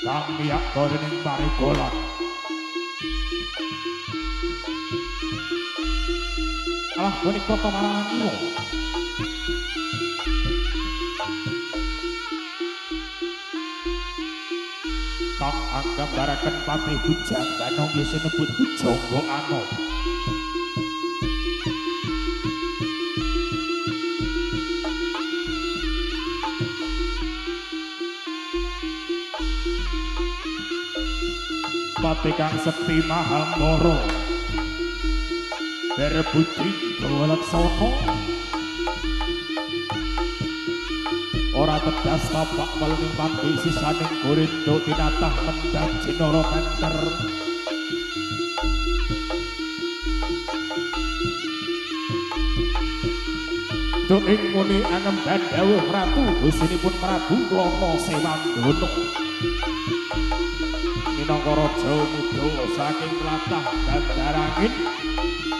kang miyak korening parigolan. Alah punika to marangan iwo. Kang anggambaraken patih bujang banong sinebut Bujangga Anom. Patih kang sekti mahal moro berbudi Bawalaksana ora tedas tapak weling panggi sisaning Gorindo tinatah mendang Jinara menter tuing muni angemban dawuh ratu gusinipun Prabu Lana Sewangdono minangka raja muda saking tlatah Bandarangin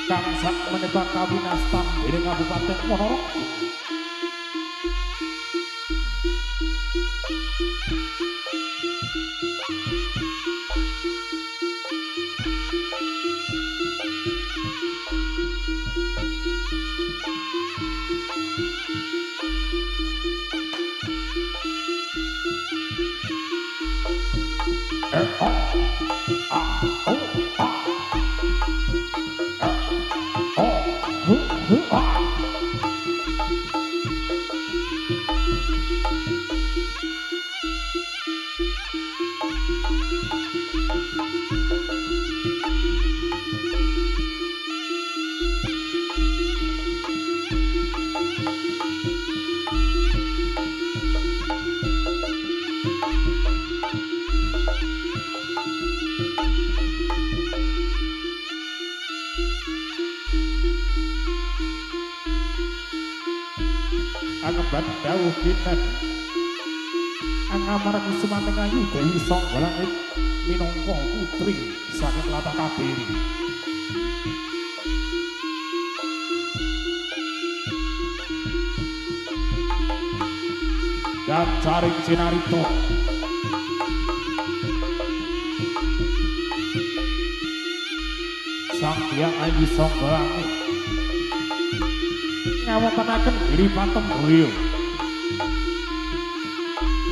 kang sak menika kawinastan dening Kabupaten Ponorogo. Angeban dawuh kinten angamargi sumanting ayu Dewi Songgolangit minangka putri saking tlatah Kabiri. Dan caring cinarito sang hyang ayu Songgolangit ngawontenaken Giri Patemboyo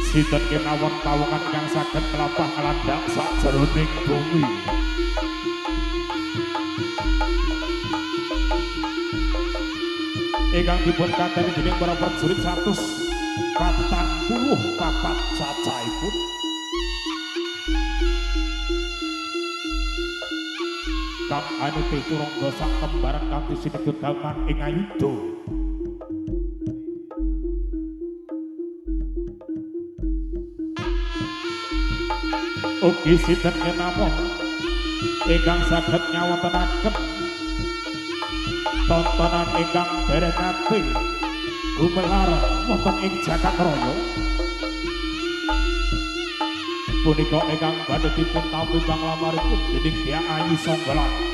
sinten kemawon pawongan kang saged kelapah nglandhak sajroning bumi ingkang dipun kateni dening para prajurit 144 cacahipun kang anute turangga sak kembaran kanthi sinebut Dalman ing Ayuda. Ugi sinten kenamon ingkang saged nyawontenaken tontonan ingkang dereng-dereng gumelar wonten ing Jagatraya. Punika ingkang badhe dipun tampi panglamaripun dening Hyang Ayu Songgolangit.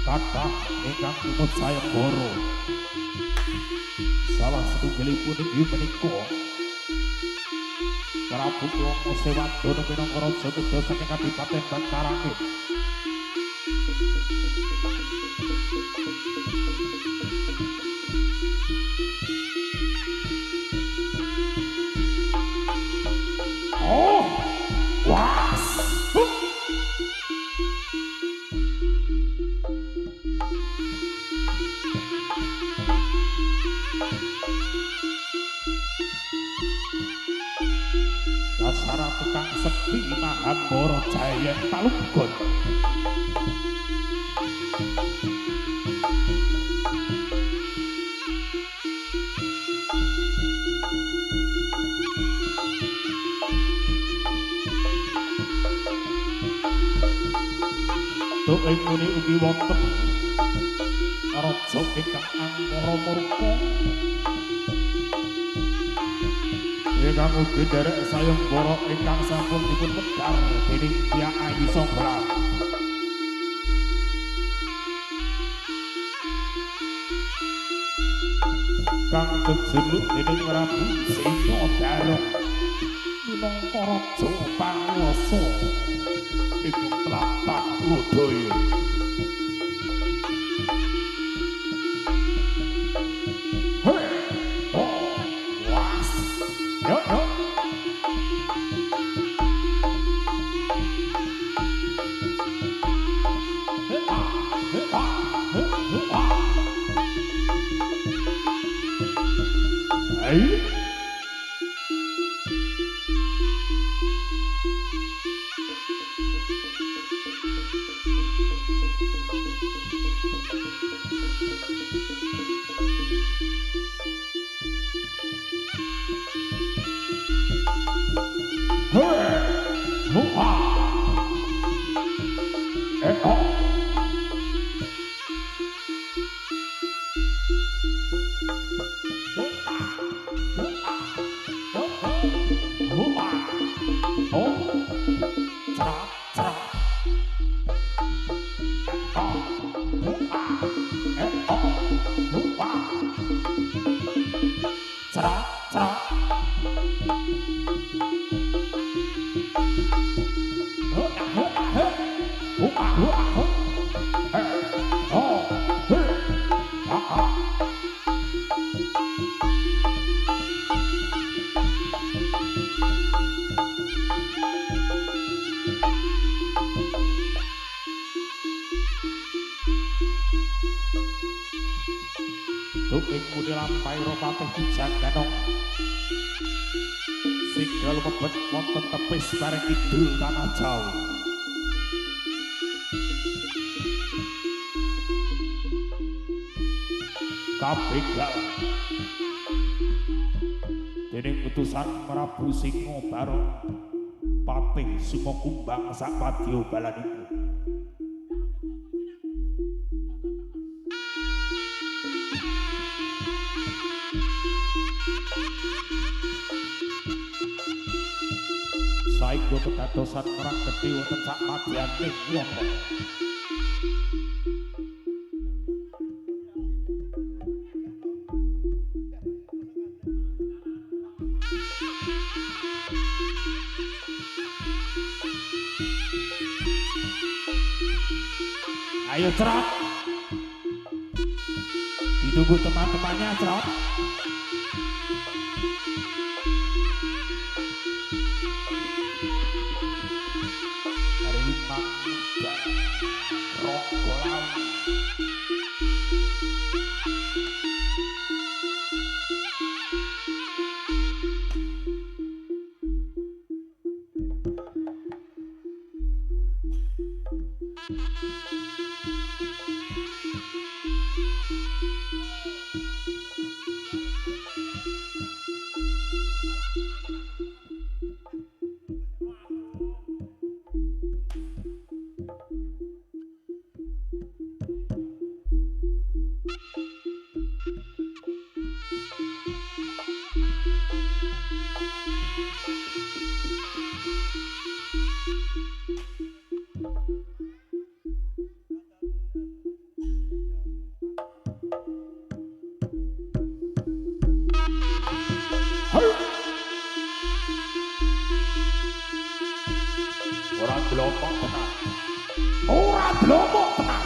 kathah ingkang imut sayembara. Salah satunggalipun inggih menika Prabu Lomo Sewardana minangka raja muda saking Kadipaten Bantarangin. Oh, was. Dasar tukang sekti Mahabara Jaya Talunggon. Tuk ing muni ugi wonten raja ingkang angkara murka ingkang ugi derek sayembara ingkang sampun dipun medhar dening Hyang Ayu Sombral. Kang jejeluk dening Prabu Singodara minangka raja panguwasa ing tlatah Lodaya. Ing muni lampahe Patih Wijanganong singgal mebet wonten tepis bareng kidul tanah Jawa. Kabegal dening utusan Prabu Singo bareng Patih Sumakumbang sak padya balaniku. Saengga kedadosan merang gedhe wonten sak madyaning wonten. Ayo Cerot, ditunggu teman-temannya Cerot. Harimang dan Ronggolau. blomok tenan. Ora blomok tenan.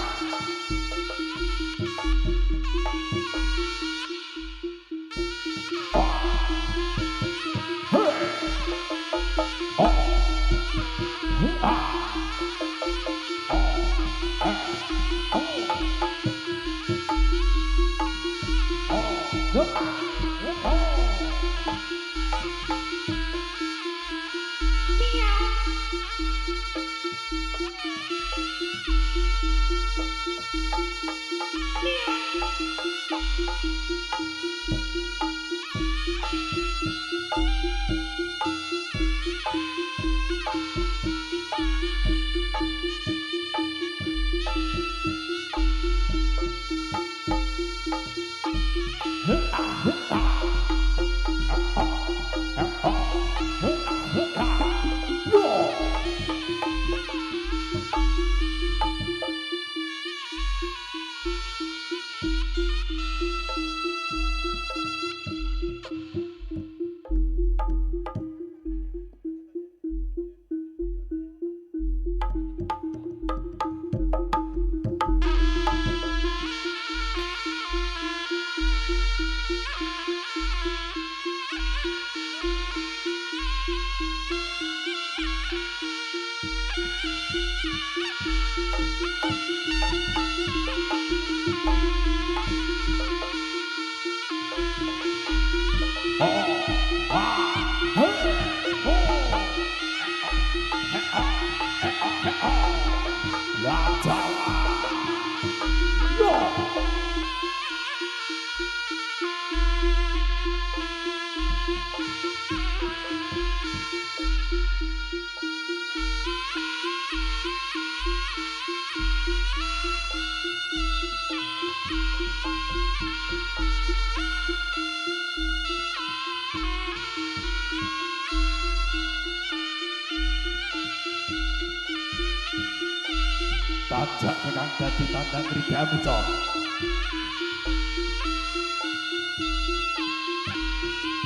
Tajak ingkang dadi tandang Kridamuca.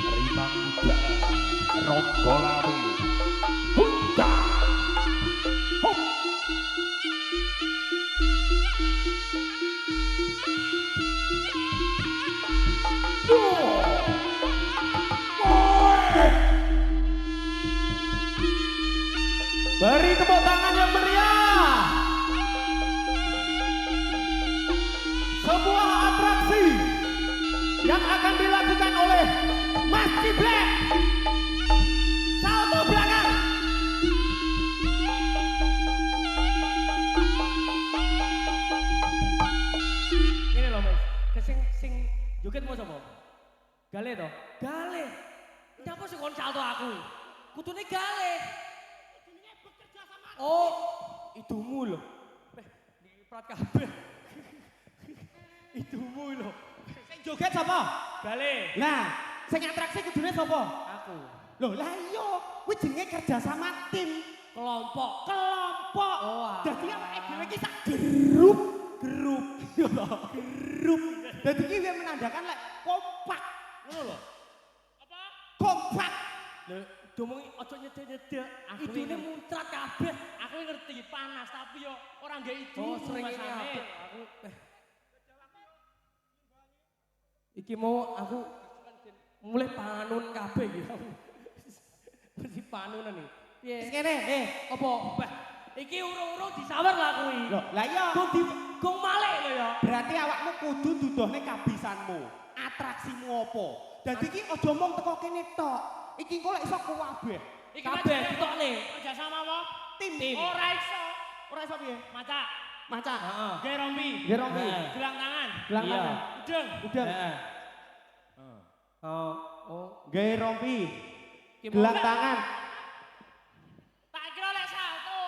Rimang muda Ronggolawe. Hunda. Hop. Beri tepuk tangan yang meriah. Sebuah atraksi yang akan dilakukan oleh Mas Ciblek. Salto belakang. Ini loh Mas, sing joget mau sapa? Gale toh? Gale. Nyapa sing kon salto aku? Kutune gale. Oh, idumu loh. Di prat kabeh. Idumu loh. Sing joget sapa? Gale. Nah, sing atraksi kudune sapa? Aku. Loh, lah iya, kuwi jenenge kerja sama tim, kelompok. Kelompok. Oh. Dadi awake dhewe iki sak grup. Dadi iki menandakan lek kompak. Ngono lho. Apa? Kompak. Lho, domongi aja nyedek-nyedek. Idune muntrat kabeh. Aku ngerti panas tapi yo ora nggae idu. Oh, sering ngene aku. Iki mau aku mulai panun kabeh iki. Mesti panunan iki. Piye? Wis kene, apa? Iki urung-urung disawer lah kuwi. Lho, lah iya. Gong malih lho ya. Berarti awakmu kudu dudohne kabisanmu. Atraksimu apa? Dadi iki aja mung teko kene tok. Iki engko lek iso kabeh. Iki kabeh ditokne. Kerja sama apa? Tim. Ora iso. Ora iso piye? Macak. Heeh. Gawe rompi. Gelang tangan. Udeng. Heeh. Oh. Gawe rompi. Gelang tangan. Tak kira lek salto.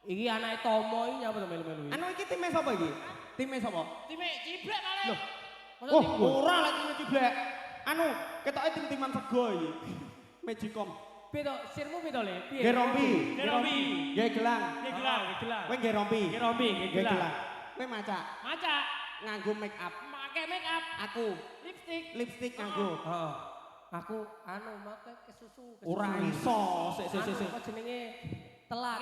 Iki anake Tomo iki nyapa to melu-melu iki? Anu iki time sapa iki? Time sapa? Time Ciblek malah. Loh. Oh, ora lek time Ciblek. Anu, ketoke tim-timan sego iki. Magicom. Piye to? Sirmu piye to, Le? Piye? Gawe rompi. Gawe gelang. Kowe gawe rompi. Gawe gelang. Kowe macak. Nganggo make up. Make up. Aku lipstick nganggo. Heeh. Aku anu make kesusu. Ora iso. Sik. Apa jenenge? Telat.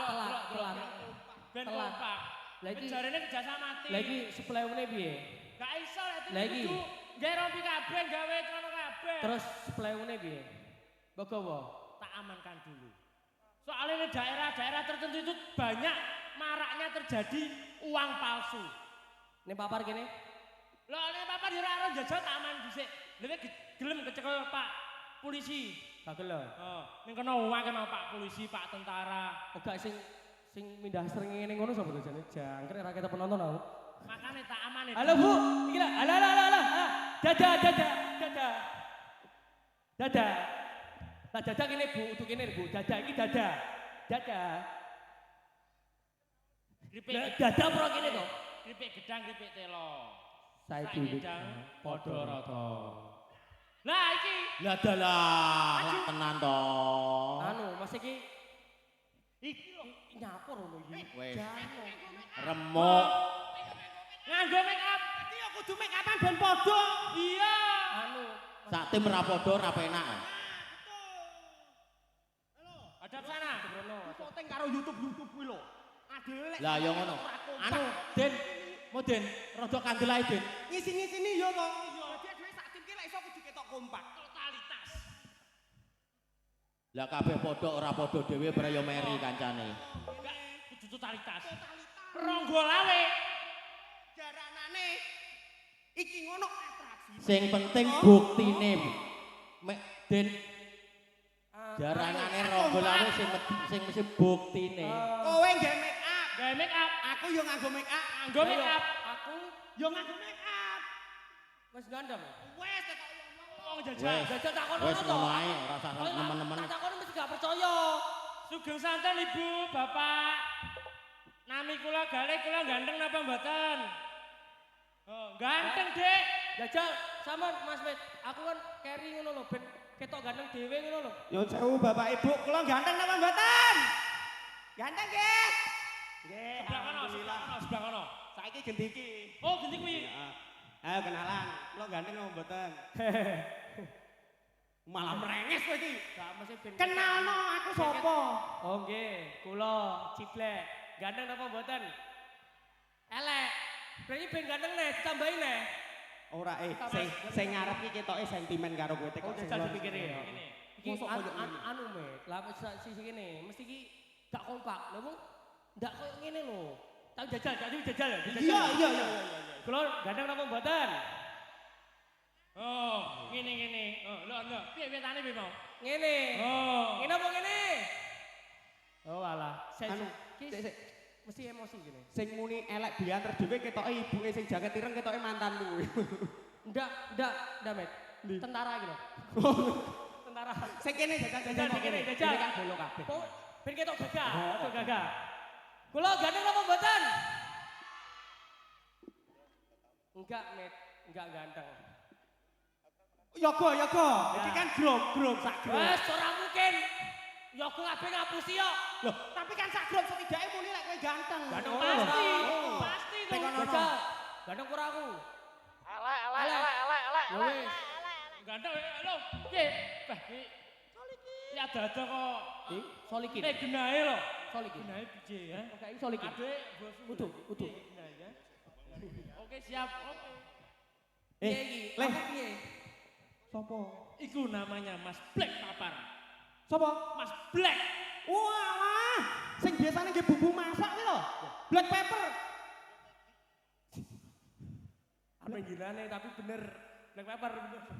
Ben Telat. kompak. Lagi Jarene kerjasama mati. lagi sepleune piye? Gak iso Lagi. kudu gawe rompi kabeh, gawe celana kabeh. Terus sepleune piye? Mbok gowo. Tak amankan dulu. Soalnya di daerah-daerah tertentu itu banyak maraknya terjadi uang palsu. Ning papar kene? Lah nek papan yo ora jajal tak aman dhisik. Lha gelem kecekel Pak polisi. Gak gelem. Oh, ning kena uang kena Pak polisi, Pak tentara. Oh gak sing mindah srengenge ngene ngono sapa to jane? Jangkrik ra ketok penonton aku. Makane tak aman itu. Halo Bu, iki lah. Halo. Dada. Lah dada kene Bu, untuk kene Bu. Dada iki dada. Kripik Lah dada pro kene to. kripik gedang, kripik telo. Saiki gedang padha rata. Lah iki Lah dalah, lak tenan to. anu Mas iki iki lho nyapur ngono iki. Wes. Jano. Remuk. nganggo make up. Iki ya kudu make upan ben padha. Iya. Anu Sak tim ra padha ra penak. Hadap sana. Brono. Syuting karo YouTube kuwi lho. Adele. Lah ya ngono. Anu, Den, Muden, rada kandel ae, Den. Ngisi-ngisini yo to. Dadi dhewe sak tim ki lek iso kudu ketok kompak. Totalitas. Lah kabeh padha ora padha dhewe Braya Meri kancane. Enggak kudu totalitas. Ronggo lawe. Jaranane iki ngono atraksi. Sing penting buktine. Mek Den jarangane rombolawe sing mesti buktine. Kowe nggae make up. Gawe make up. Aku yo nganggo make up. Nganggo make up. Aku Yo nganggo make up. wis gandam. Wes ketok Wong Wes. jajal. Jajal takono Wes to. ngono ae, ora usah nemen-nemen. Tak takono mesti gak percaya. Sugeng santen Ibu, Bapak. Nami kula Galih, kula ganteng napa mboten? Oh, ganteng, Dek. Jajal sama Mas Met. Aku kan carry ngono lho ben ketok ganteng dhewe ngono lho. Yo sewu Bapak Ibu, kula ganteng napa mboten? Ganteng nggih. Nggih, Sebelah kono, alhamdulillah. sebelah kono. Saiki gendi iki. Oh, ganti kuwi. Ayo kenalan, kula ganteng napa mboten? Malah merenges kowe iki. Gak mesti ben Kenalno aku sapa? Oh nggih, kula Ciblek. Ganteng napa mboten? Elek. Berarti ben ganteng nih, ditambahin nih. Ora sing ngarep iki ketoke sentimen karo kowe tek Oh, sing jajal lor. dipikir ya. Ini. Iki Mosok koyo ngene. anu Met, lah sisi kene, mesti iki gak kompak. Lha wong ndak koyo ngene lho. Tapi jajal, jadi jajal ya. Iya. Kula ganteng napa mboten? Oh, ngene. Oh, lho. Piye tane piye mau? Ngene. Oh. Ngene apa ngene? Oh alah, Anu, ki sik. mesti emosi gini. Sing muni elek bianter dhewe ketoke ibuke sing jaket ireng ketoke mantanmu. Ndak Met. Tentara iki lho. Tentara. Sing kene Jajal jajal kene, kene. jajal. Ini kan bolo kabeh. Oh, ben ketok gagah. Kula ganteng apa mboten? Enggak, Met. Enggak ganteng. Yoga. Iki kan grup sak grup. Wes ora mungkin. Ya aku kabeh ngapusi yo. Loh, tapi kan sak grup setidaknya muni lek kowe ganteng. Ganteng Pasti. Oh. Pasti tuh. Tekan ono. Jajal. Ganteng ora aku. Elek. Ya wis. Ganteng, lho. Piye? Bah, iki. Ya dada kok. Solikin. Genahe lho. Solikin. Genahe piye ya? Oke, iki solikin. Adek, bos. Utuh. Genahe ya. Oke, siap. Oke. Piye iki? Leh. Aku piye? Sopo? Iku namanya Mas Black Papar. Sopo? Mas Black. Wah, sing biasane nggih bumbu masak kuwi lho. Black pepper. Apa jenenge tapi bener. Black pepper.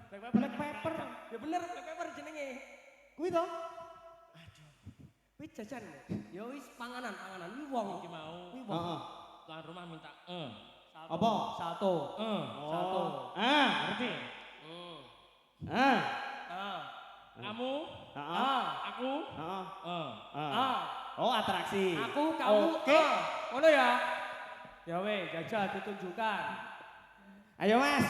Black pepper. Ya bener black pepper jenenge. Kuwi to? Wis jajan. Ya wis panganan wi wong Iki mau Wi wong. Heeh. tuan rumah minta Apa? Salto. Salto. ngerti? Ah. Kamu, Heeh. aku, Heeh. Ah. Oh, atraksi. Aku, kamu, Oke. ngono ya. Ya weh, jajal ditunjukkan. Ayo, Mas.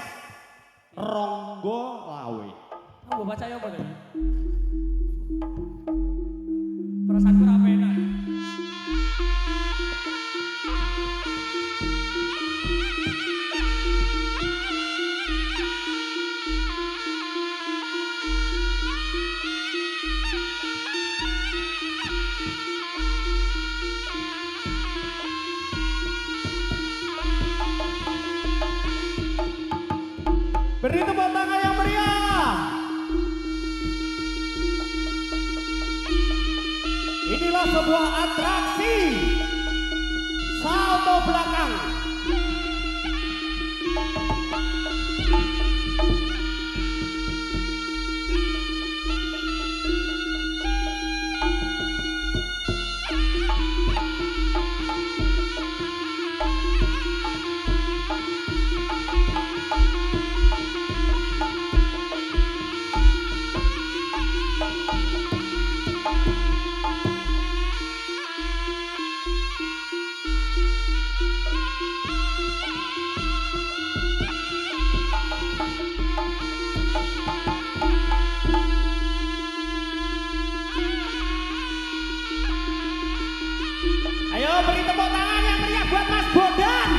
Ronggo lawe. Kamu baca ya apa tadi? Perasaanku ra enak. Beri tepuk tangan yang meriah. Inilah sebuah atraksi salto belakang. Ayo beri tepuk tangan yang meriah buat Mas Bondan.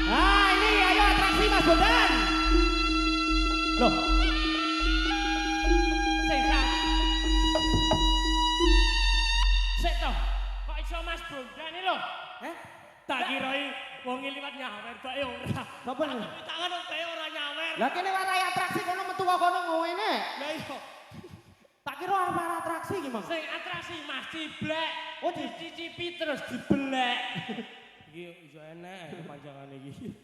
Nah ini ayo atraksi Mas Bondan. Loh. Sing sak. Sik toh, kok iso Mas Bondan iki lho? Tak kiroi wong liwat nyawer bae ora. Sopo nih? Tapi tangan bae ora nyawer. Lah kene warai atraksi kono metu kok kono ngene. Lah iya. Tak kira arep atraksi iki, Mang. Sing atraksi Mas Ciblek. Oh, dicicipi terus dibelek. Iki iso enek panjangane iki.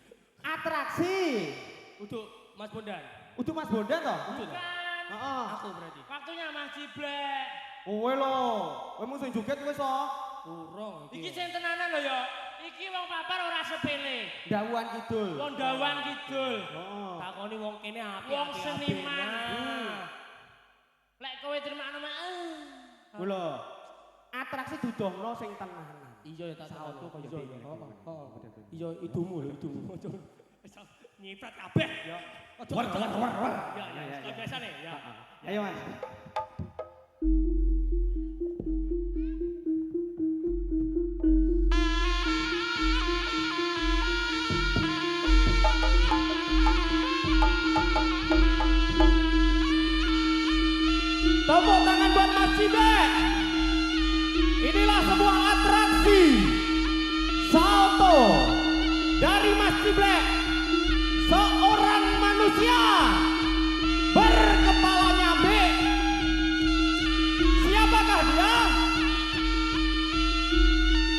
Atraksi. Untuk Mas Bondan. Untuk Mas Bondan toh? Bukan. Heeh. Aku berarti. Waktunya Mas Ciblek. Kowe lho. Kowe mung sing joget wis toh. Kurang Iki sing tenanan lho ya. Iki wong papar ora sepele. Dawuan Kidul. Wong Dawang Kidul. Heeh. Takoni wong kene apik. Wong seniman. Lek kowe terima nama Ku lho. Atraksi dudohno sing tenanan. Iya ya tak Salto kaya iya. ngene. Heeh. Iya idumu lho idumu. nyiprat kabeh. Ya. War. Ya ya biasane ya. Ayo Mas. Tepuk tangan buat Mas Cibek. Inilah sebuah atraksi salto dari Mas Ciblek, seorang manusia berkepala nyambe. Siapakah dia?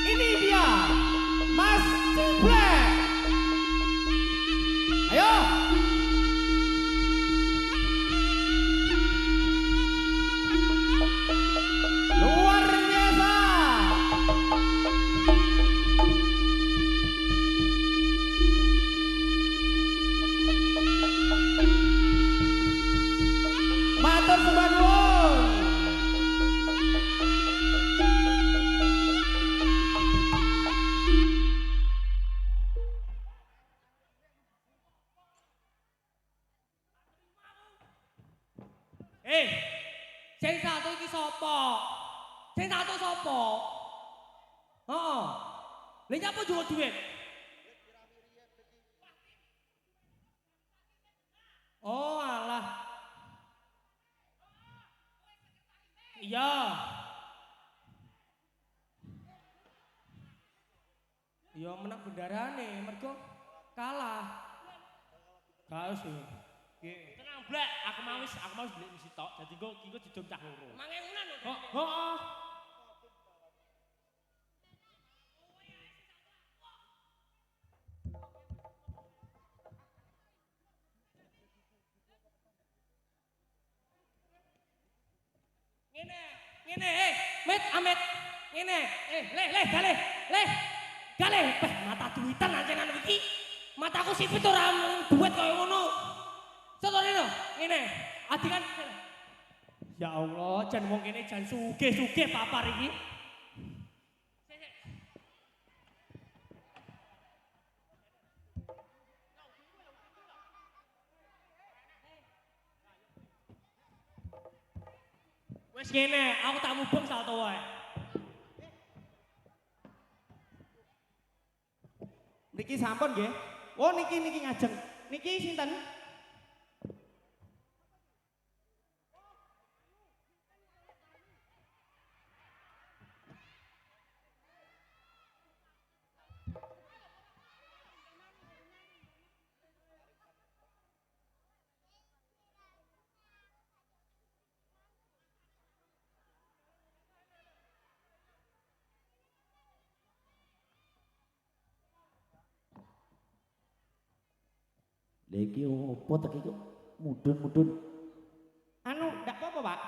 Ini dia Mas Ciblek. Ayo. Luar biasa. Matur sembah nuwun. Sing satu iki sapa? Sing satu sapa? Heeh. Lha nyapa juga duit? Oh alah. Iya. Iya menang bendarane, mergo kalah. Kaos ya. Tenang blek, aku mau beli misi tok. Dadi engko didom cah loro. Mangenan lho. Heeh. Ngene, Met, Amet. Ngene, gale, mata duitan anjengan iki. Mataku sipit ora duit kaya ngono. Contohnya no, ngene, adi kan. Ya Allah, jan wong kene jan sugih-sugih papar iki. Wes ngene, aku tak mubeng salto wae. Niki sampun nggih. Oh niki ngajeng. Niki sinten? Lha iki opo tek iki mudun-mudun. Anu, ndak apa-apa, Pak.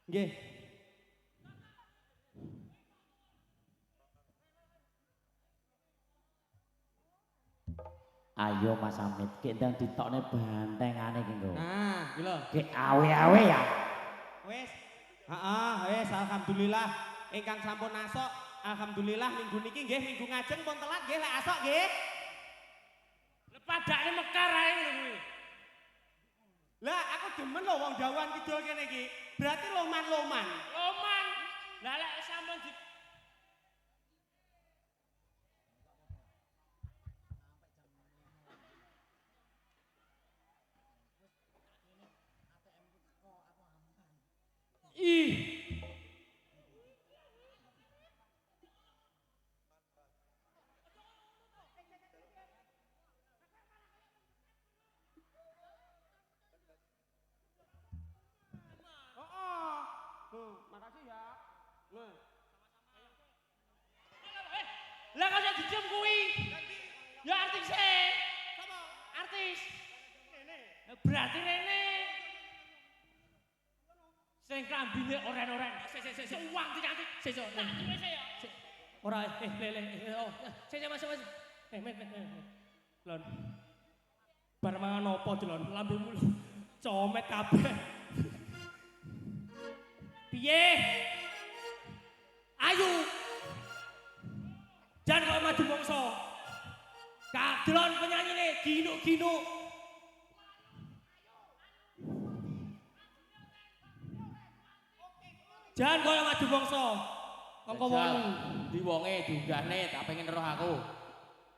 Nggih. Ayo Mas Amit, ki ndang ditokne bantengane ki nggo. Nah, iki lho. Ki awe-awe ya. Wis. Heeh, wis alhamdulillah ingkang sampun asok. Alhamdulillah minggu niki nggih minggu ngajeng pun telat nggih lek asok nggih. Padane mekar ae ngono kuwi. Lah aku demen lho wong Jawan Kidul kene iki. Berarti loman-loman. Loman. Lah lek sampun di Ih. Makasih ya. Lah kok iso dicium kuwi? Ya artis e. Sapa? Artis. Kene. Berarti rene. Sing klambine oren-oren. Sik uang dicantik. Sik. Tak tulis ya. Ora oh. Sik Mas. Men. Lon. Bar mangan opo Lon? Lambemu comet kabeh. Piye? Ayo. Jangan kau maju bangsa. Kadlon penyanyine ginu. Jangan kau maju bangsa. Angka 8. Di wonge diunggahne tak pengen roh aku.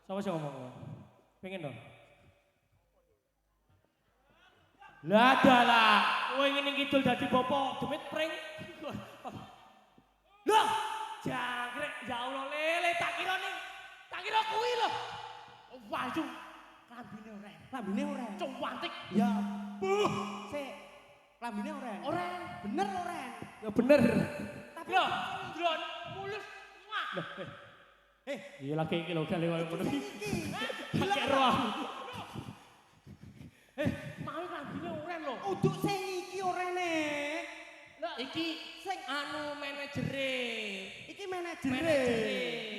Sama sih ngomong. Pengen dong. Lah dalah. Kowe ngene kidul dadi bopo demit pring. Loh, jangkrik ya Allah lele tak kira kuwi lho. Wayu. Klambine oren. Lambine oren. Cuantik. Ya. Sik. Lambine oren. Oren. Bener oren. Ya bener. Tapi lho, Dron mulus. Wah. Iya lagi iki lho gale koyo ngono iki. Pakai roh. Mau klambine oren lho. Uduk sing iki orene. Lah iki sing anu manajere. Iki manajere.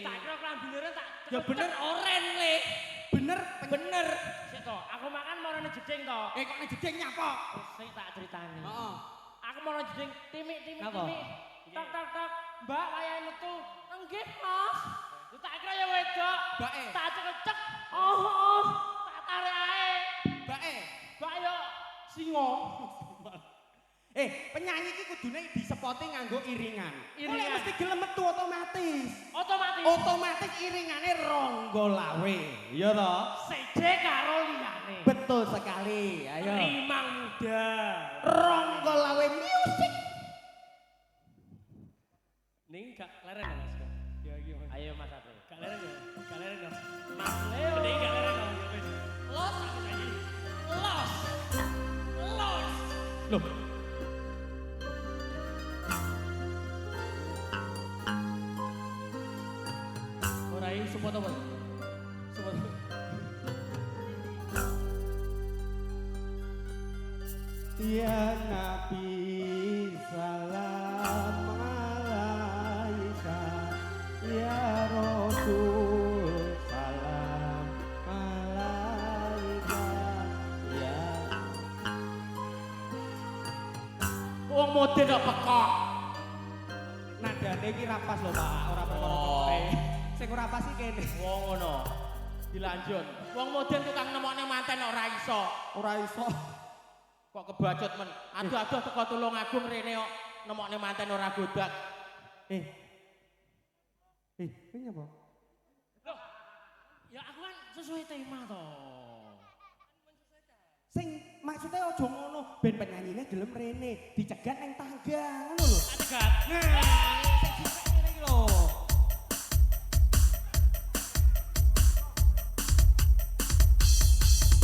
Tak kira klambine oren tak. Ya bener oren le. Bener. Sik to, aku makan marane jeding to. Kok nek jeding nyapa? Sing tak critani. Heeh. Aku mau jeding timik. Napa? Tak. Mbak wayahe metu. Nggih, Mas. Lu tak kira ya wedok. Mbake. Tak cecek. Oh. Tak tarik ae. Mbake. Mbak yo singo. Penyanyi iki kudune disepoti nganggo iringan. Iringan. Oleh mesti gelem metu otomatis. Otomatis. Otomatis iringane ronggo lawe. Iya to? Seje karo liyane. Betul sekali. Ayo. Rimang muda. Ronggo lawe music. Ning gak leren ya Mas. Ya iki Mas. Ayo Mas Ate. Gak leren ya. Gak leren ya. Mas Leo. Ning gak leren ya wis. Los aku nyanyi. Los. Loh. Ora iki support apa? Support. Ya Nabi salam alaika. Ya Rasul salam alaika. Ya Wong model kok pekok. nadane iki ra pas lho Pak, ora perkara. Sing ora pas iki kene. Wong ngono. Dilanjut. Wong model tukang nemokne manten ora iso. Ora iso. Kok kebacut men. Aduh teko Tulung Agung rene kok nemokne manten ora godak. Ini apa? Loh. Ya aku kan sesuai tema to. Sing maksudnya aja ngono, ben penyanyine gelem rene, dicegat nang tangga ngono lho. Cegat. Nah, sing dicegat ngene iki lho.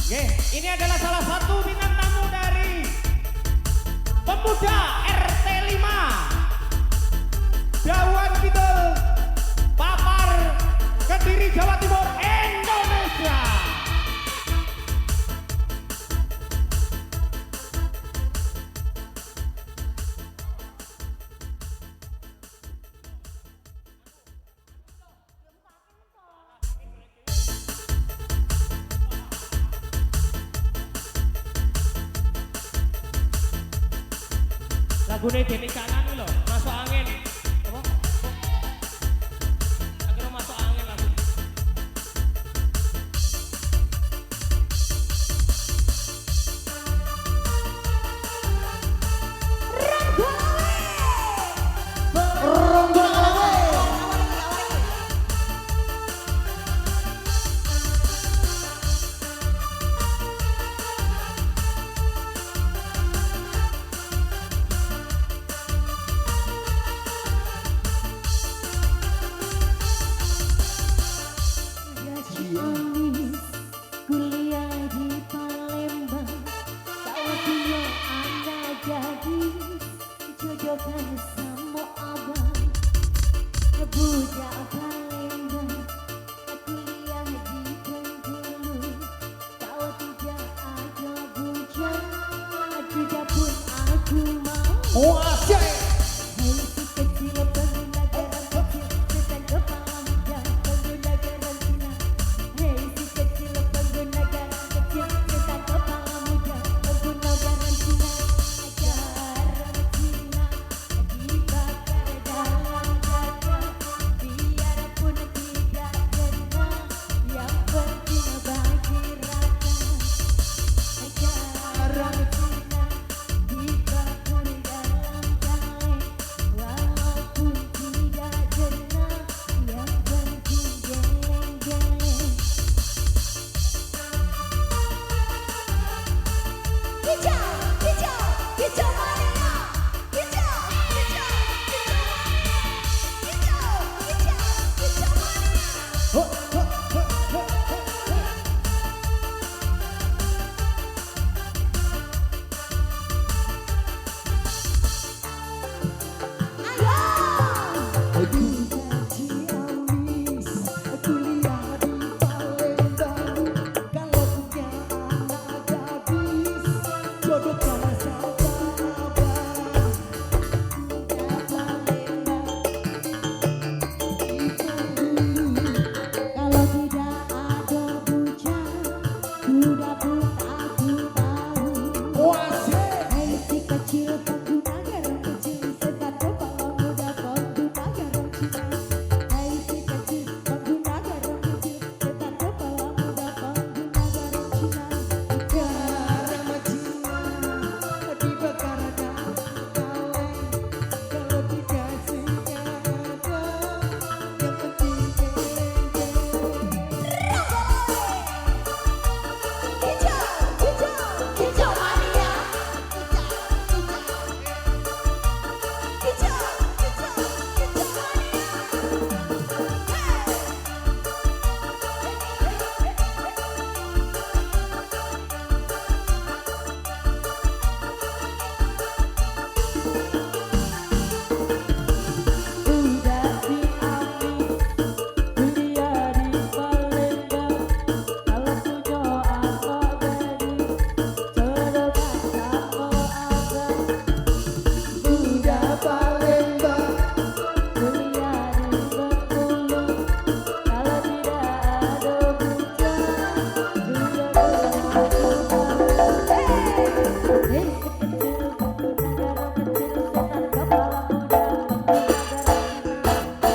Nggih, ini adalah salah satu bintang tamu dari Pemuda RT 5 Jawan Kidul Papar Kediri Jawa Timur Indonesia. Lagune Deni Canan lho, masuk angin. Apa? Akhirnya masuk angin lagu. Kuliah di Palembang, kau punya anak gadis, jodohkan sama abang. Budak Palembang, kuliah di Bengkulu, kau tidak ada bujang, tidak pun aku mau. Hei si kecil pengguna garam kecil, setan kepala muda pengguna garam Cina. Hei si kecil pengguna garam kecil, setan kepala muda pengguna garam Cina. Garam Cina dibakar dalam dada, biarpun tidak kena, yang penting bagi rata. Garam Cina dibakar dalam kaleng, walaupun tidak kena, yang penting geleng-geleng. Hijau, hijau, hijau mania. Hijau, hijau, hijau mania. Hijau, hijau, hijau mania. Kalau tidak ada bujang, kuda pun aku tahu. Hei si kecil pengguna garam kecil, setan kepala muda pengguna garam Cina. Hei si kecil pengguna garam kecil, setan kepala muda pengguna garam Cina. Garam Cina dibakar dalam kaleng, kalau tidak sengaja, yang penting geleng-geleng. Hijau, hijau, hijau mania. Hijau, hijau, hijau mania. Udah diamis, kuliah di Palembang, kalau punya anak gadis, jodohkan sama abang. Udah Palembang, kuliah di Bengkulu, kalau tidak ada bujang, jodohkan aku mau. Hei si kecil pengguna garam kecil, setan kepala muda pengguna garam Cina.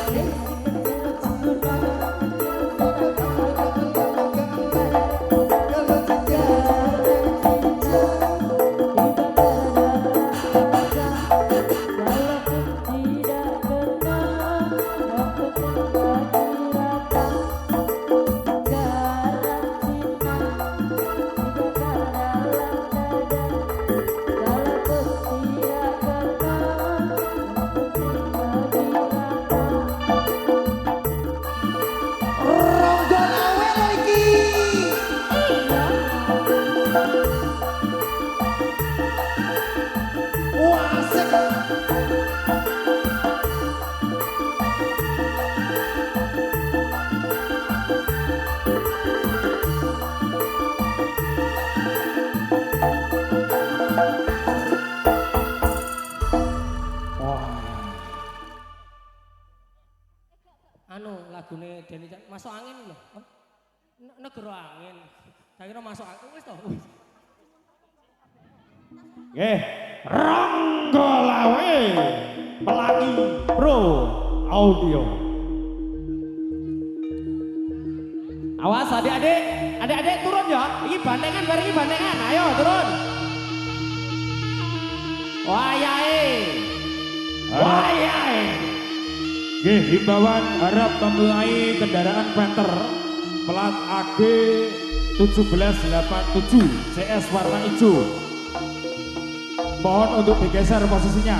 Hei si kecil pengguna garam kecil, setan kepala muda pengguna garam Cina. Garam Cina dibakar dalam dada, walaupun tidak kena, yang penting bagi rata. Garam Cina dibakar dalam dada, walaupun tidak kena, yang penting bagi rata. Anu lagune Deni Canan masuk angin lho. Negara angin. Saya kira masuk angin wis to. Nggih, Ronggolawe Pelangi Pro Audio. Awas adik-adik turun ya. Ini bandengan bareng bandengan. Ayo turun. Wayahe. Nggih, himbauan harap memulai kendaraan Panther plat AG 1787 CS warna hijau. Mohon untuk digeser posisinya.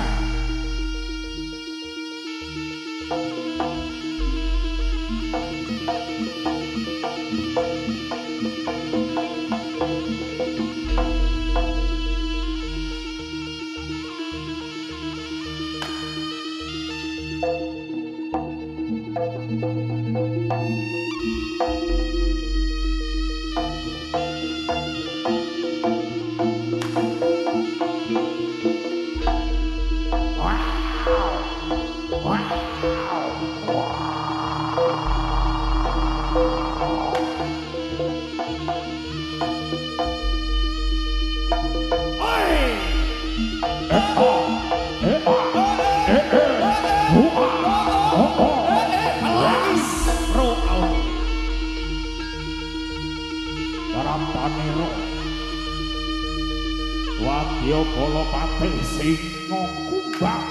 Wadya Balapati Singa Kumbang.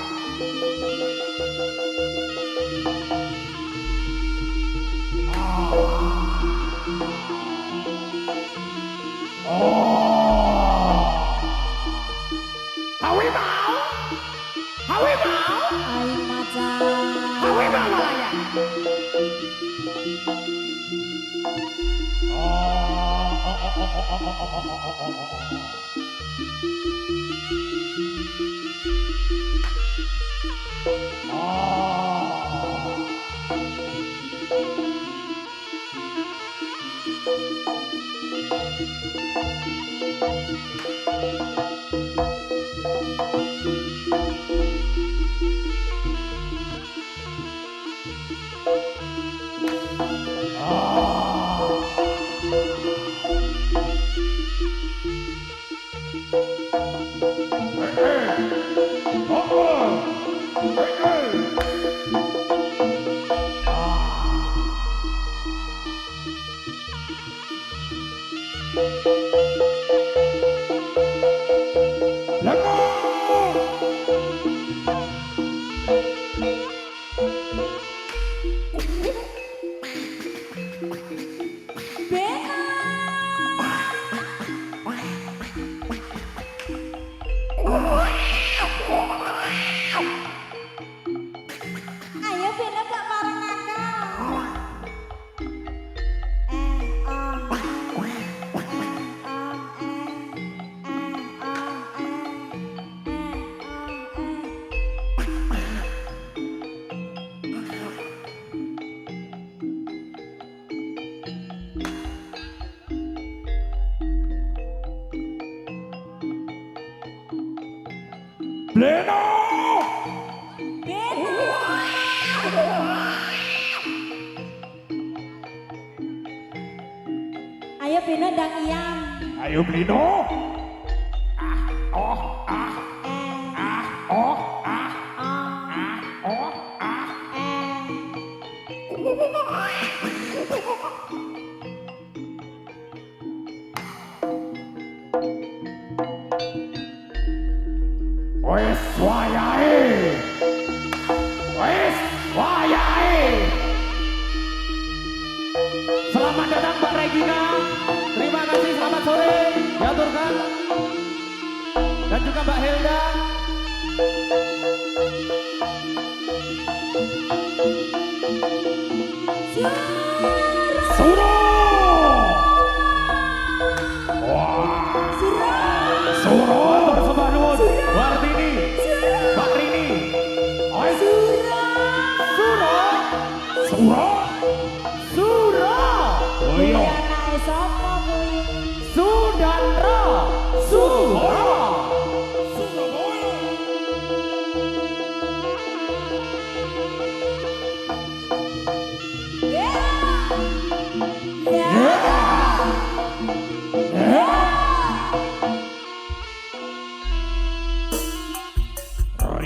Aing macan. Ayo Beno gak marah nakal. Bleno! Ayo Beno ndang iyam. Ayo Bleno! Wes wayahe. Selamat datang Mbak Regina. Terima kasih, selamat sore. Diaturkan. Dan juga Mbak Hilda. Suro! Suro! Persembah nuwun. Wartini. Mbak Rini. Suro! Suro. Boyo! Anake sapa kuwi? Sudandra. Suro. Suro boy!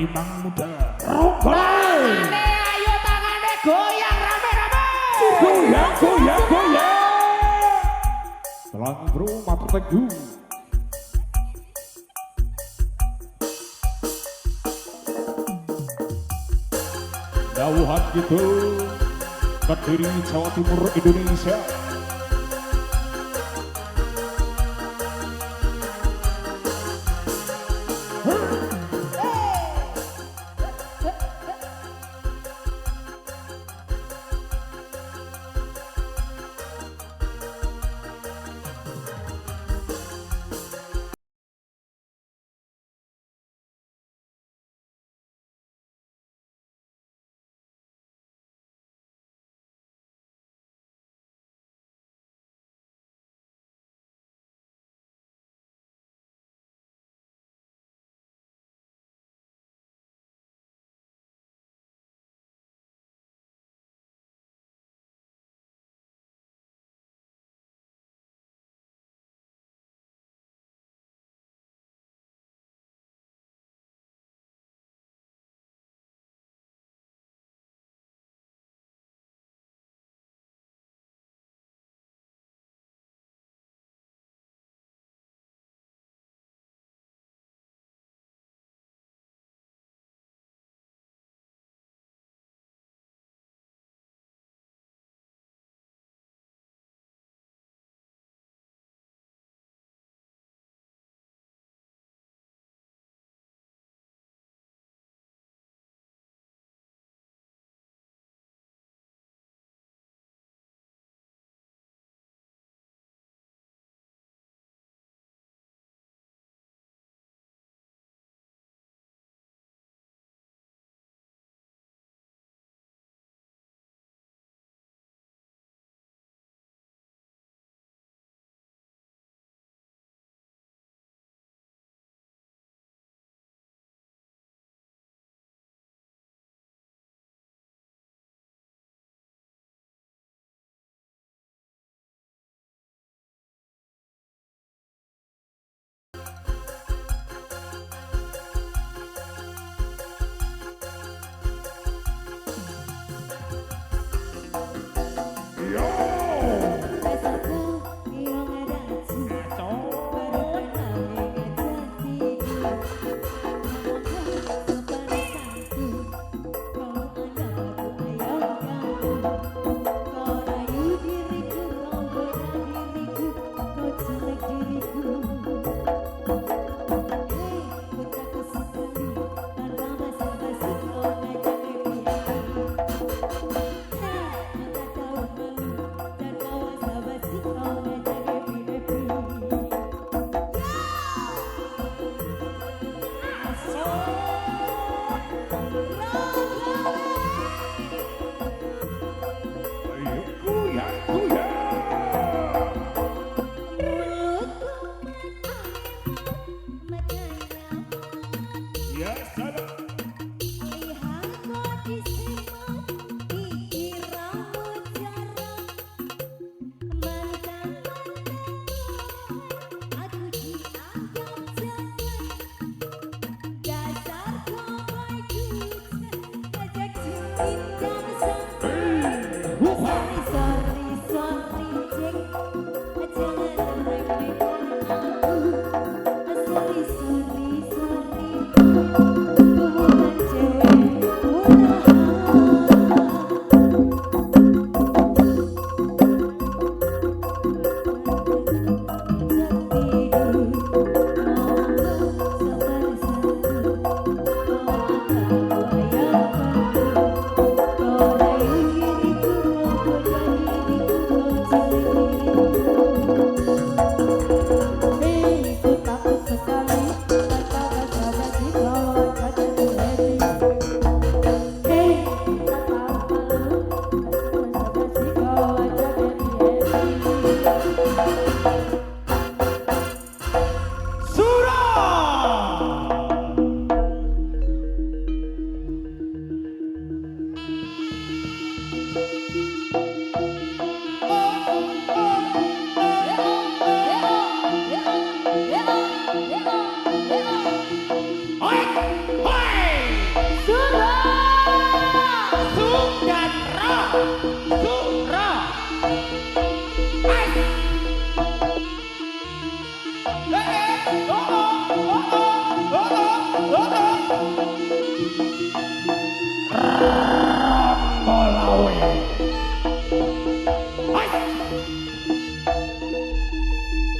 Imang Muda Ronggolai. Ayo tangane goyang rame-rame. Goyang, goyang, goyang. Selang bro, matur teguh. Dawuhan gitu, Kediri Jawa Timur Indonesia.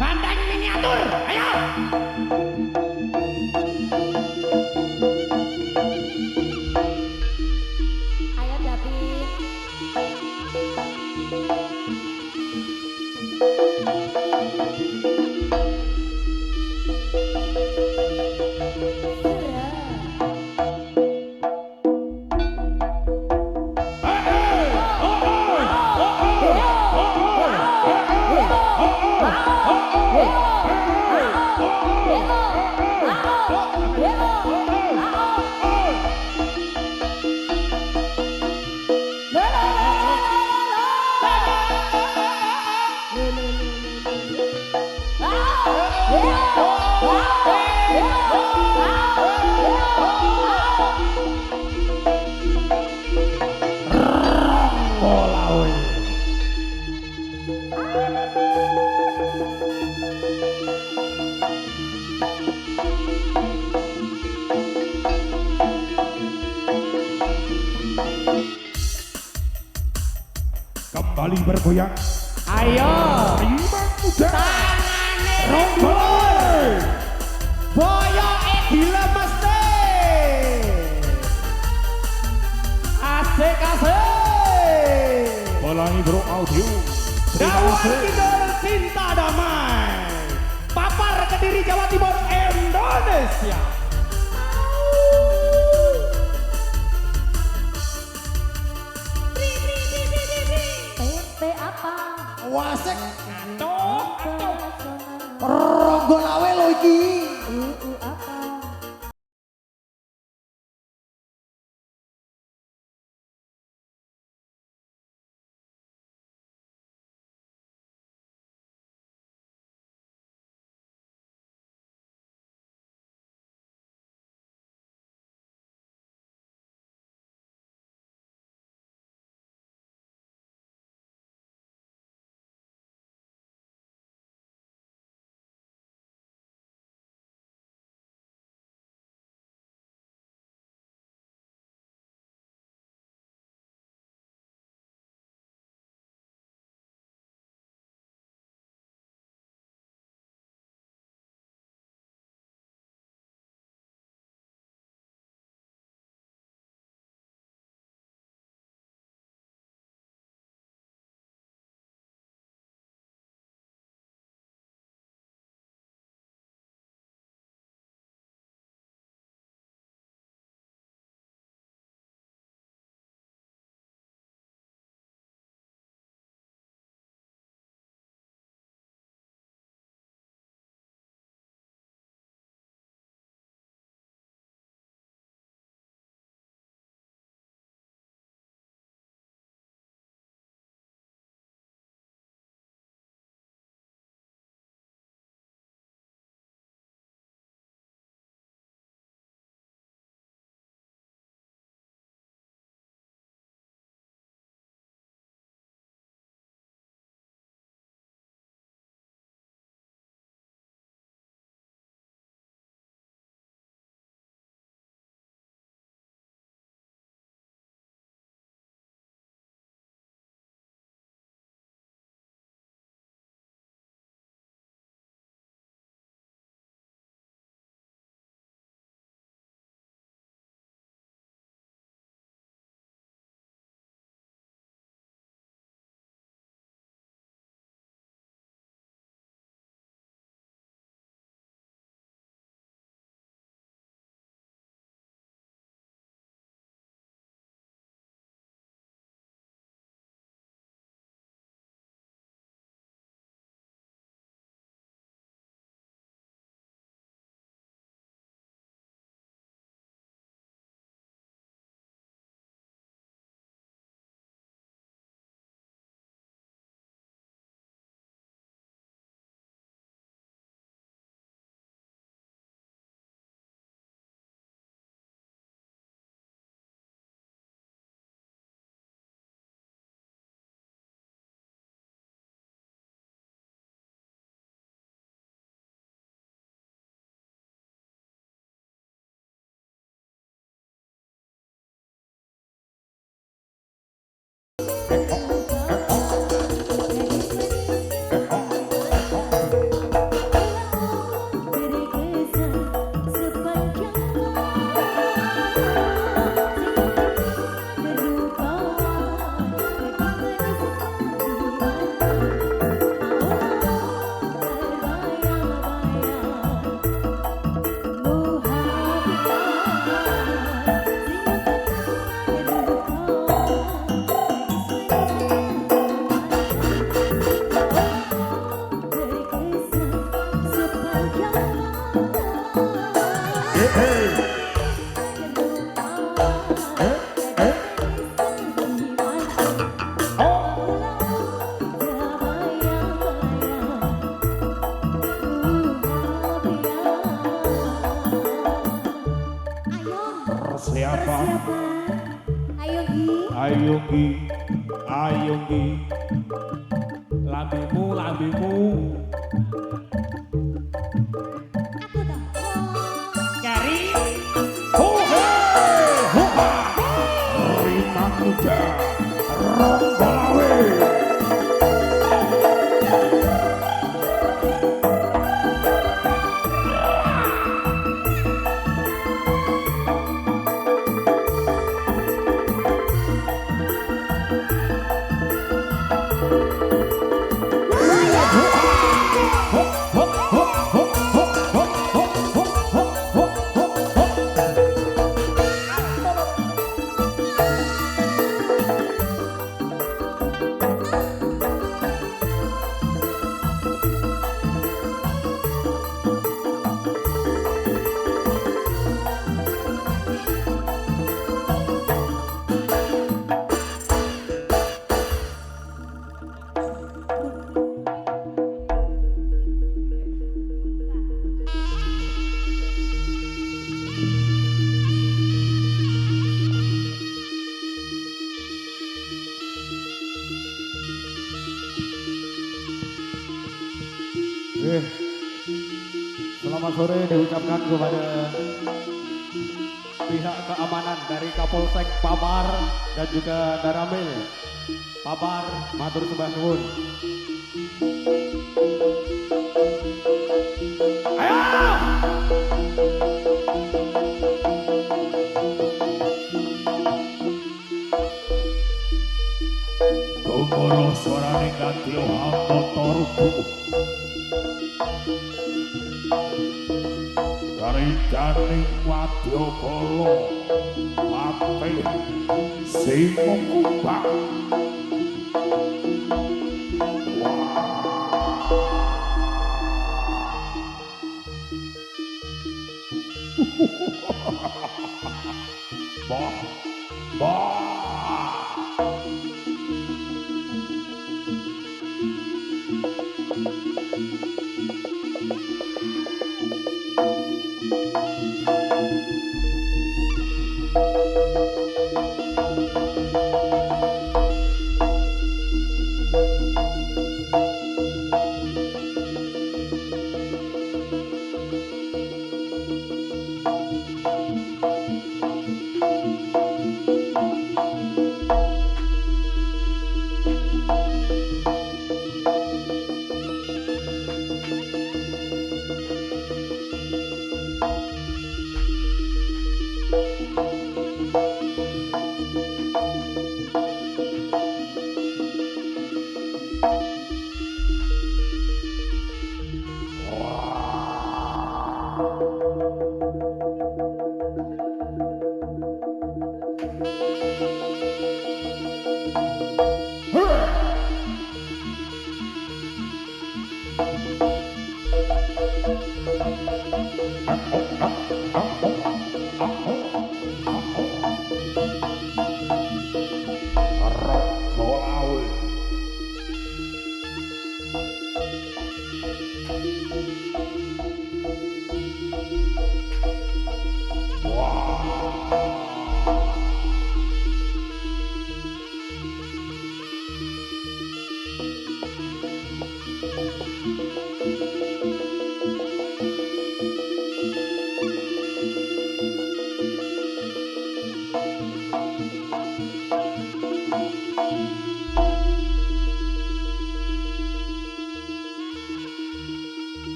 Banteng miniatur, ayo. Ayo David. Kembali bergoyang. Ayo. Imam muda. Rombol. Boyo Edila mesti. Asik asik. Pelangi Bro Audio. Terima Dawan kasih. Kidul Cinta Damai. Papar Kediri Jawa Timur Indonesia. Tempe apa? Wasek. Pesona. Ronggolawe lo iki. Ayo Ki, ayo Ki, lambimu, lambimu. Aku tak Nyari. Hohe, hoha, Rima Muda, Rombolawe. Selamat sore diucapkan kepada pihak keamanan dari Kapolsek Pabar dan juga Daramil Pabar, matur sembah nuwun. Gomoro suarane kadya hamba rubuh. Karidaning wadyabala patih sing kumbang. Bah, bah.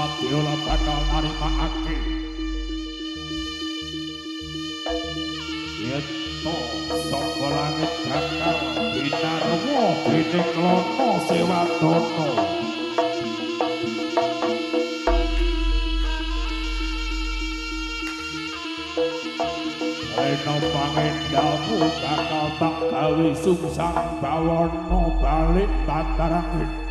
Wadya bakal narimakake yen to saka langit bakal binarwa dening Lana Sewatana. Rena pangendhamu bakal tak gawe sungsang bawana balik Bantarangin.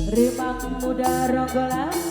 Rimang muda ronggolan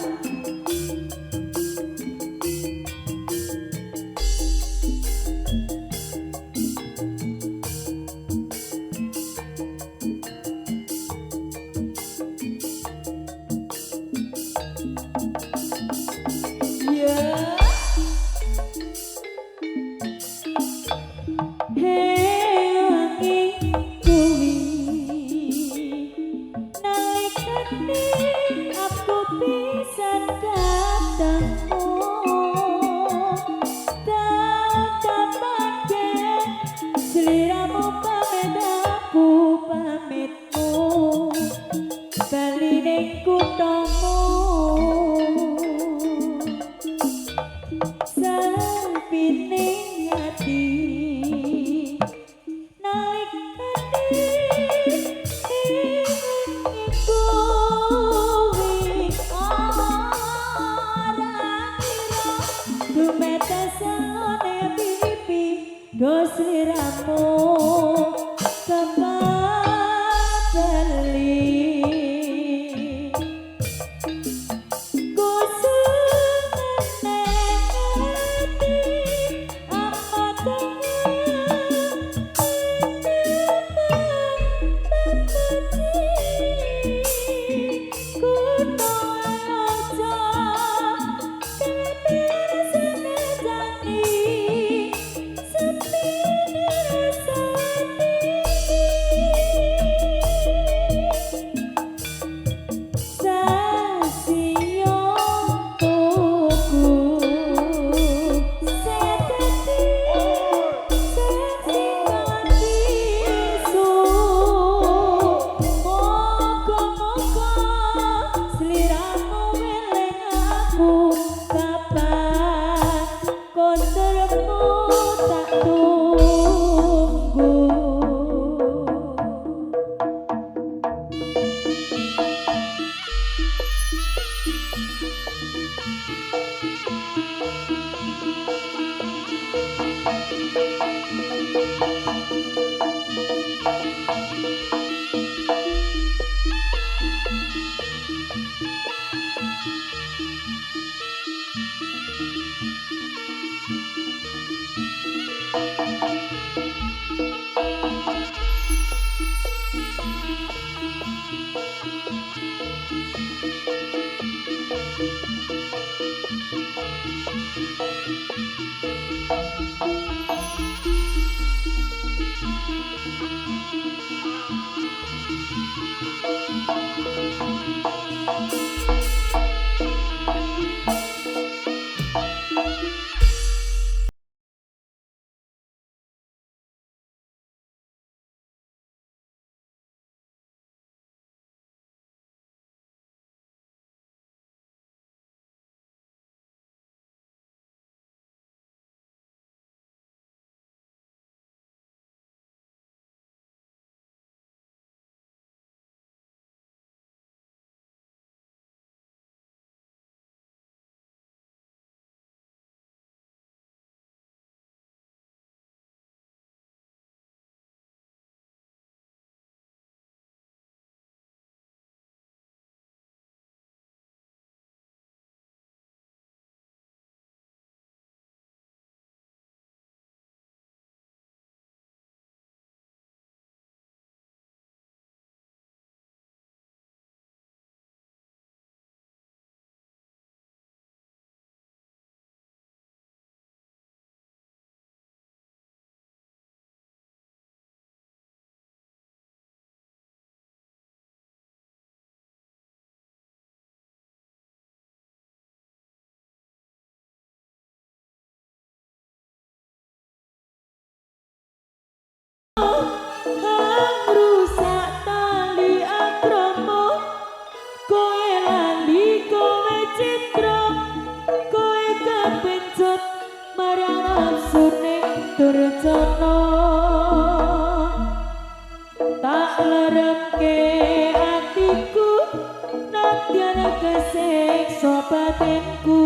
batinku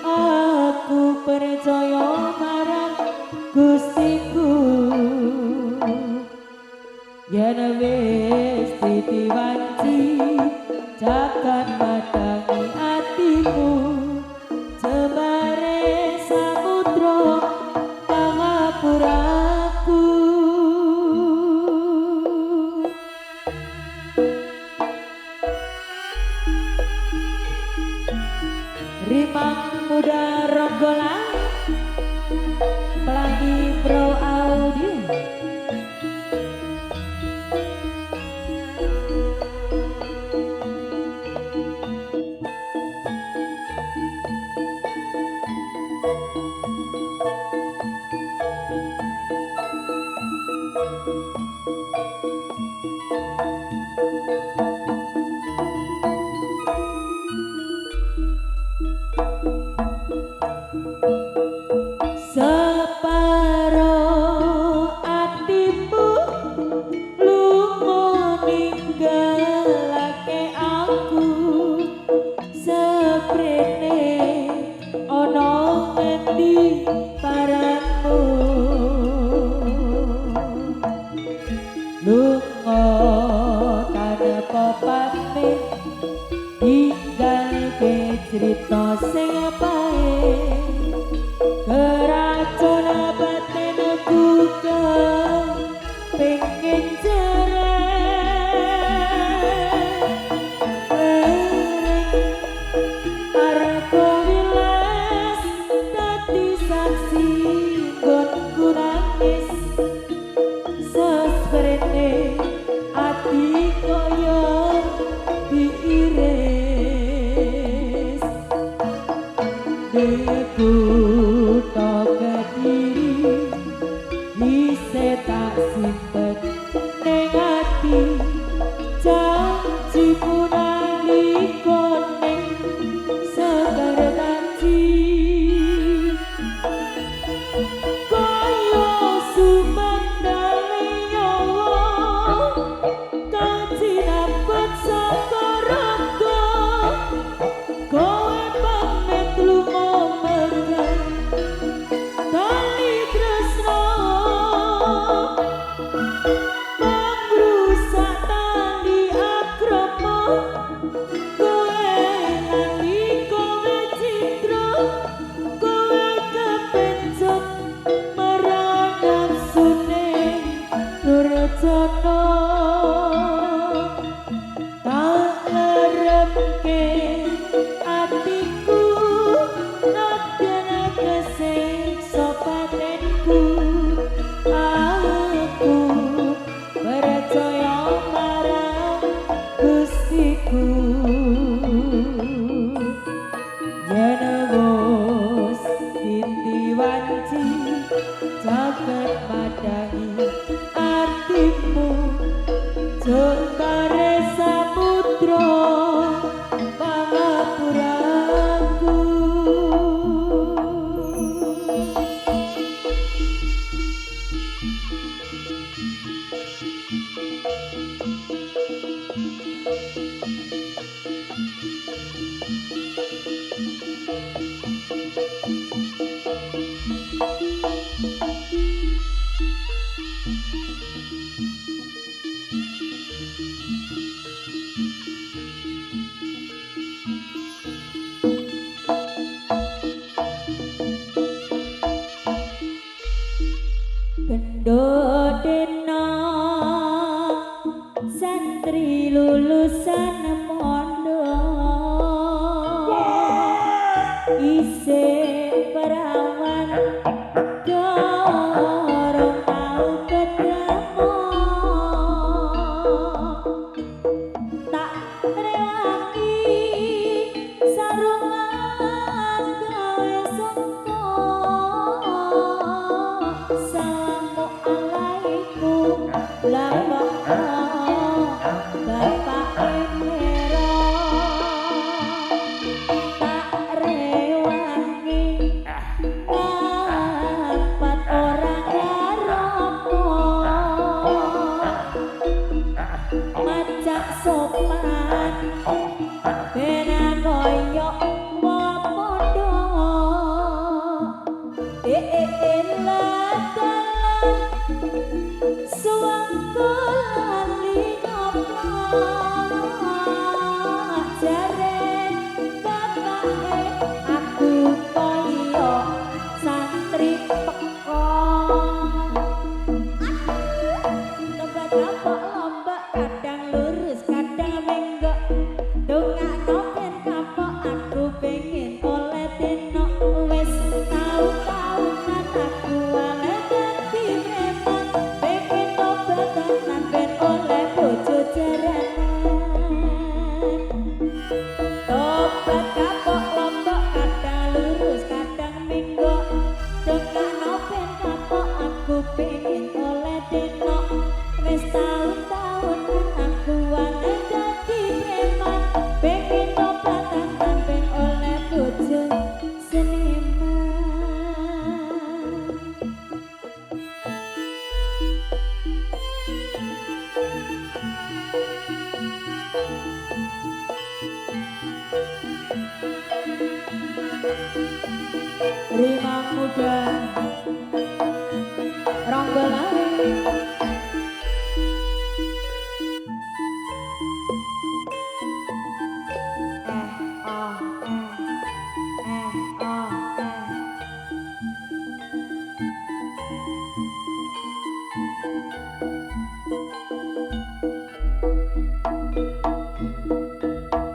aku percaya marang Gustiku yen wis ditiwanci jagat madangi atimu jembare samudra pangapuraku rimang muda ronggolan pelangi pro audio separo atimu lumo ninggalake aku seprene ana ngendi paramu lunga tanpa pamit ninggalke cerita sing bae keracun batinku pengen cerai arko wilas dadi saksi gonku nangis sesprene ati koyo diiris deku tak kediri bisa tak simpen neng hati janji punali koneng segar janji koyo sumendale nyawa kaji dapat sakaraga kowe pamit lunga mereng tali tresno pangrusak tali akrama kowe lali kowe citra kowe kepencut marang nafsune durjana tak leremke atiku nadyan kesiksa batinku aku percaya marang Gustiku yen wis ditiwanci jagat madangi artimu jembare samudra pangapuraku Kendodena santri lulusan pondok isih perawan dorong tau ketemu tak rewangi sarungan gawe sengko Assalamualaikum Bapak Emero tak rewangi dapat orang garoko macak sopan benar koyok wapodo suang kulali ngoplo Tobat kapok lombok kadang lurus kadang minggok dongakno ben kapok aku pengen oleh denok wis taun-taunan aku wae dadi preman pengen tobatan ben oleh bojo seniman. Rimang muda Ronggolali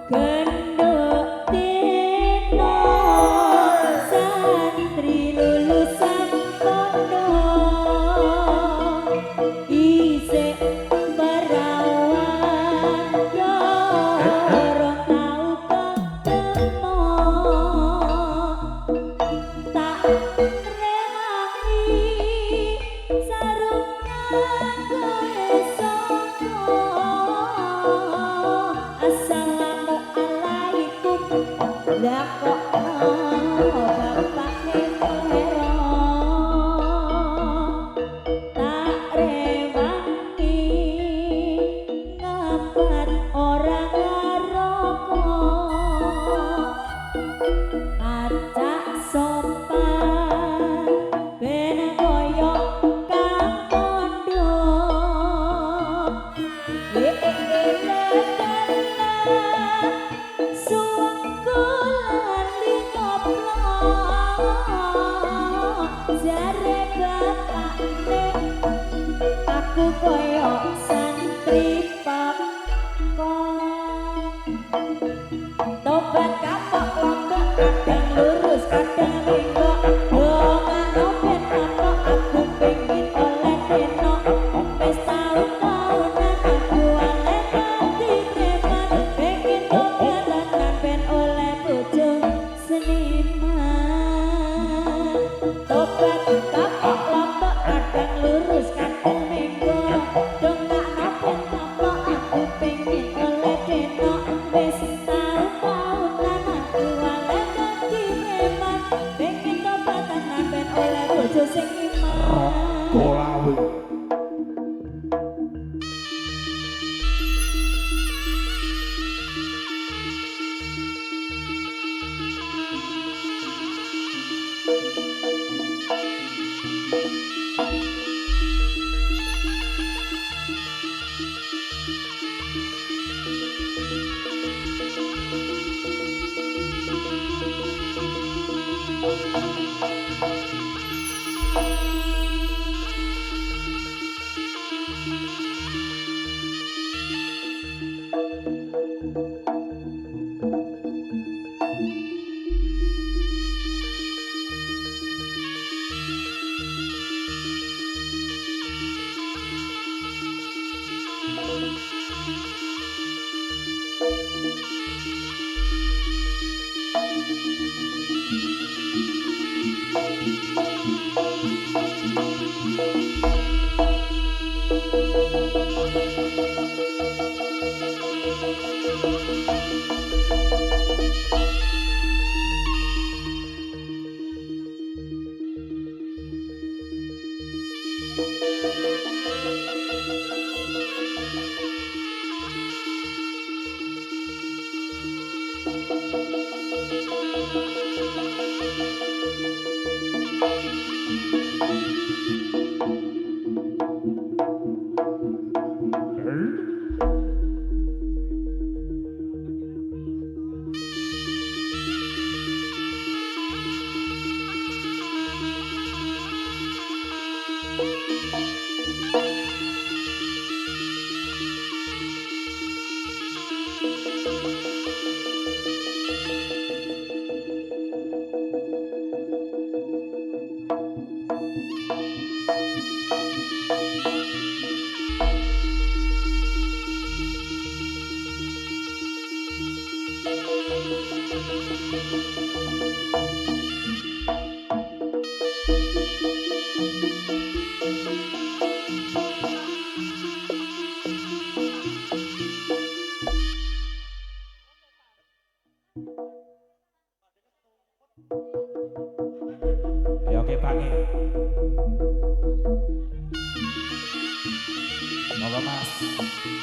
Genduk tino santri lulusan pondok isik perawan dorong tau ketemu tak rewangi sarungan kowe sapa Assalamualaikum lah kok bapak melero tak rewangi ngapat orang ngerokok acak sopan ben koyo kang pondok suwengku lali ngoplok jare bapakne aku koyo santri pakon tobat kapok lombok kadang lurus kadang linggok dongakno ben kapok aku pengen oleh denok wis taun-taunan aku oleh dadi preman pengen tobatan ben oleh bojo seniman. Tobat kapok lombok kadang lurus kadang linggok dongakno ben kapok aku pengen oleh denok wis taun-taunan aku oleh dadi preman pengen tobatan ben oleh bojo sing iman. Golawi.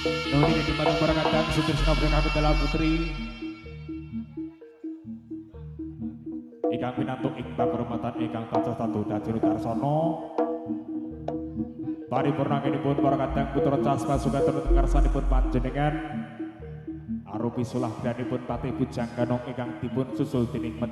Nuni kekimatang para kadang Sutir Sinobren Adalah Putri Ikang pinantuk Iqbal Kehormatan Ikang Tansah Tatu Dajun Tarsono Paripurnanginipun para kadang Putra Casma Sugatun Ngarsanipun panjenengan arupi sulah danipun Patih Bujang Ganong ingkang dipun susul dening